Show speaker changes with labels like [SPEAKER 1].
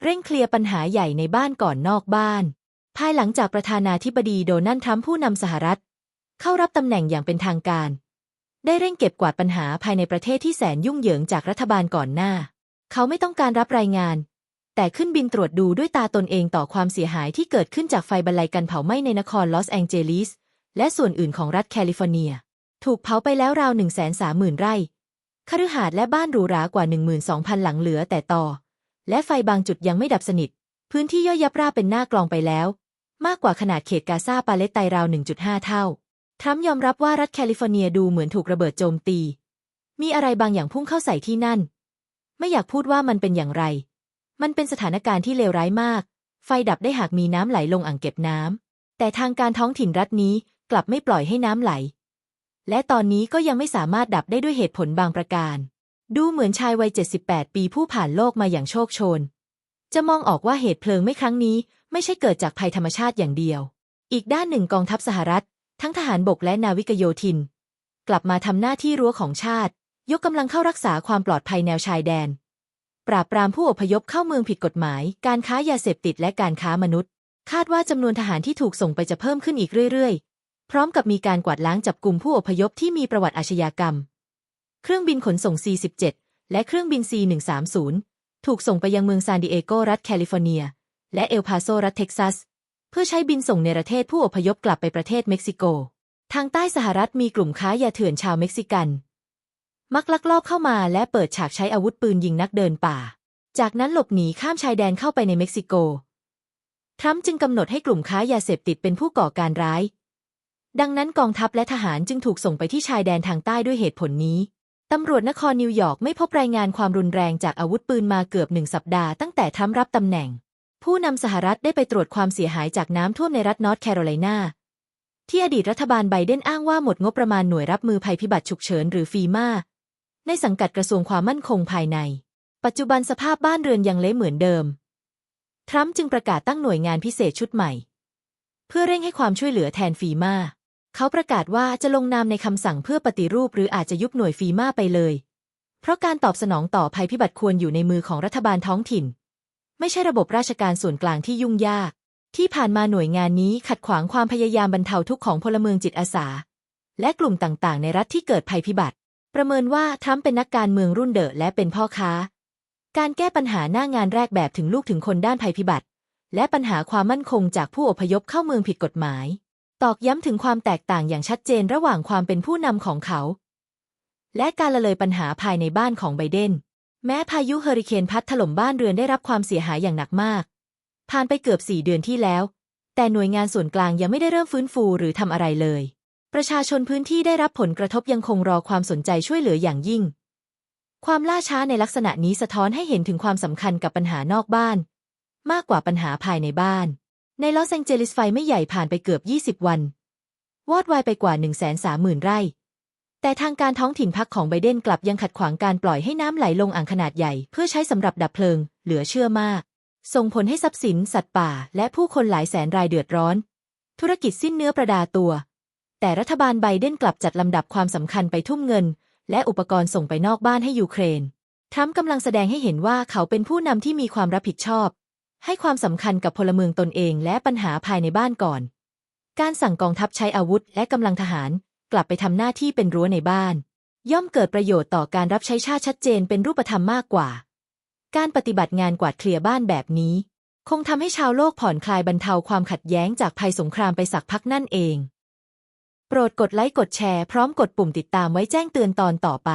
[SPEAKER 1] เร่งเคลียร์ปัญหาใหญ่ในบ้านก่อนนอกบ้านภายหลังจากประธานาธิบดีโดนัลด์ทรัมป์ผู้นำสหรัฐเข้ารับตำแหน่งอย่างเป็นทางการได้เร่งเก็บกวาดปัญหาภายในประเทศที่แสนยุ่งเหยิงจากรัฐบาลก่อนหน้าเขาไม่ต้องการรับรายงานแต่ขึ้นบินตรวจดูด้วยตาตนเองต่อความเสียหายที่เกิดขึ้นจากไฟบรรลัยกันเผาไหม้ในนครลอสแองเจลิสและส่วนอื่นของรัฐแคลิฟอร์เนียถูกเผาไปแล้วราว 130,000 ไร่คฤหาสน์และบ้านหรูหรากว่า 12,000 หลังเหลือแต่ตอและไฟบางจุดยังไม่ดับสนิทพื้นที่ย่อยยับราบเป็นหน้ากลองไปแล้วมากกว่าขนาดเขตกาซาปาเลสไตน์ราว 1.5 เท่าทรัมป์ยอมรับว่ารัฐแคลิฟอร์เนียดูเหมือนถูกระเบิดโจมตีมีอะไรบางอย่างพุ่งเข้าใส่ที่นั่นไม่อยากพูดว่ามันเป็นอย่างไรมันเป็นสถานการณ์ที่เลวร้ายมากไฟดับได้หากมีน้ำไหลลงอ่างเก็บน้ำแต่ทางการท้องถิ่นรัฐนี้กลับไม่ปล่อยให้น้ำไหลและตอนนี้ก็ยังไม่สามารถดับได้ด้วยเหตุผลบางประการดูเหมือนชายวัย 78 ปีผู้ผ่านโลกมาอย่างโชคโชนจะมองออกว่าเหตุเพลิงไหม้ครั้งนี้ไม่ใช่เกิดจากภัยธรรมชาติอย่างเดียวอีกด้านหนึ่งกองทัพสหรัฐทั้งทหารบกและนาวิกโยธินกลับมาทำหน้าที่รั้วของชาติยกกำลังเข้ารักษาความปลอดภัยแนวชายแดนปราบปรามผู้อพยพเข้าเมืองผิดกฎหมายการค้ายาเสพติดและการค้ามนุษย์คาดว่าจำนวนทหารที่ถูกส่งไปจะเพิ่มขึ้นอีกเรื่อยๆพร้อมกับมีการกวาดล้างจับกลุ่มผู้อพยพที่มีประวัติอาชญากรรมเครื่องบินขนส่ง C-17 และเครื่องบิน C-130 ถูกส่งไปยังเมืองซานดิเอโกรัฐแคลิฟอร์เนียและเอลพาโซรัฐเท็กซัสเพื่อใช้บินส่งเนรเทศผู้อพยพกลับไปประเทศเม็กซิโกทางใต้สหรัฐมีกลุ่มค้ายาเถื่อนชาวเม็กซิกันมักลักลอบเข้ามาและเปิดฉากใช้อาวุธปืนยิงนักเดินป่าจากนั้นหลบหนีข้ามชายแดนเข้าไปในเม็กซิโกทรัมป์จึงกำหนดให้กลุ่มค้ายาเสพติดเป็นผู้ก่อการร้ายดังนั้นกองทัพและทหารจึงถูกส่งไปที่ชายแดนทางใต้ด้วยเหตุผลนี้ตำรวจนครนิวยอร์กไม่พบรายงานความรุนแรงจากอาวุธปืนมาเกือบ1 สัปดาห์ตั้งแต่ทรัมป์รับตำแหน่งผู้นำสหรัฐได้ไปตรวจความเสียหายจากน้ำท่วมในรัฐนอร์ทแคโรไลนาที่อดีตรัฐบาลไบเดนอ้างว่าหมดงบประมาณหน่วยรับมือภัยพิบัติฉุกเฉินหรือฟีมาในสังกัดกระทรวงความมั่นคงภายในปัจจุบันสภาพบ้านเรือนยังเละเหมือนเดิมทรัมป์จึงประกาศตั้งหน่วยงานพิเศษชุดใหม่เพื่อเร่งให้ความช่วยเหลือแทนฟีมาเขาประกาศว่าจะลงนามในคำสั่งเพื่อปฏิรูปหรืออาจจะยุบหน่วยฟีมาไปเลยเพราะการตอบสนองต่อภัยพิบัติควรอยู่ในมือของรัฐบาลท้องถิ่นไม่ใช่ระบบราชการส่วนกลางที่ยุ่งยากที่ผ่านมาหน่วยงานนี้ขัดขวางความพยายามบรรเทาทุกข์ของพลเมืองจิตอาสาและกลุ่มต่างๆในรัฐที่เกิดภัยพิบัติประเมินว่าทรัมป์เป็นนักการเมืองรุ่นเดอะและเป็นพ่อค้าการแก้ปัญหาหน้างานแรกแบบถึงลูกถึงคนด้านภัยพิบัติและปัญหาความมั่นคงจากผู้อพยพเข้าเมืองผิดกฎหมายตอกย้ำถึงความแตกต่างอย่างชัดเจนระหว่างความเป็นผู้นำของเขาและการละเลยปัญหาภายในบ้านของไบเดนแม้พายุเฮอริเคนพัดถล่มบ้านเรือนได้รับความเสียหายอย่างหนักมากผ่านไปเกือบ4 เดือนที่แล้วแต่หน่วยงานส่วนกลางยังไม่ได้เริ่มฟื้นฟูหรือทำอะไรเลยประชาชนพื้นที่ได้รับผลกระทบยังคงรอความสนใจช่วยเหลืออย่างยิ่งความล่าช้าในลักษณะนี้สะท้อนให้เห็นถึงความสำคัญกับปัญหานอกบ้านมากกว่าปัญหาภายในบ้านในลอสแองเจลิสไฟไม่ใหญ่ผ่านไปเกือบ20 วันวอดวายไปกว่า 130,000 ไร่แต่ทางการท้องถิ่นพรรคของไบเดนกลับยังขัดขวางการปล่อยให้น้ำไหลลงอ่างขนาดใหญ่เพื่อใช้สำหรับดับเพลิงเหลือเชื่อมากส่งผลให้ทรัพย์สินสัตว์ป่าและผู้คนหลายแสนรายเดือดร้อนธุรกิจสิ้นเนื้อประดาตัวแต่รัฐบาลไบเดนกลับจัดลำดับความสำคัญไปทุ่มเงินและอุปกรณ์ส่งไปนอกบ้านให้ยูเครนทรัมป์กำลังแสดงให้เห็นว่าเขาเป็นผู้นำที่มีความรับผิดชอบให้ความสำคัญกับพลเมืองตนเองและปัญหาภายในบ้านก่อนการสั่งกองทัพใช้อาวุธและกำลังทหารกลับไปทำหน้าที่เป็นรั้วในบ้านย่อมเกิดประโยชน์ต่อการรับใช้ชาติชัดเจนเป็นรูปธรรมมากกว่าการปฏิบัติงานกวาดเคลียร์บ้านแบบนี้คงทำให้ชาวโลกผ่อนคลายบรรเทาความขัดแย้งจากภัยสงครามไปสักพักนั่นเองโปรดกดไลค์กดแชร์พร้อมกดปุ่มติดตามไว้แจ้งเตือนตอนต่อไป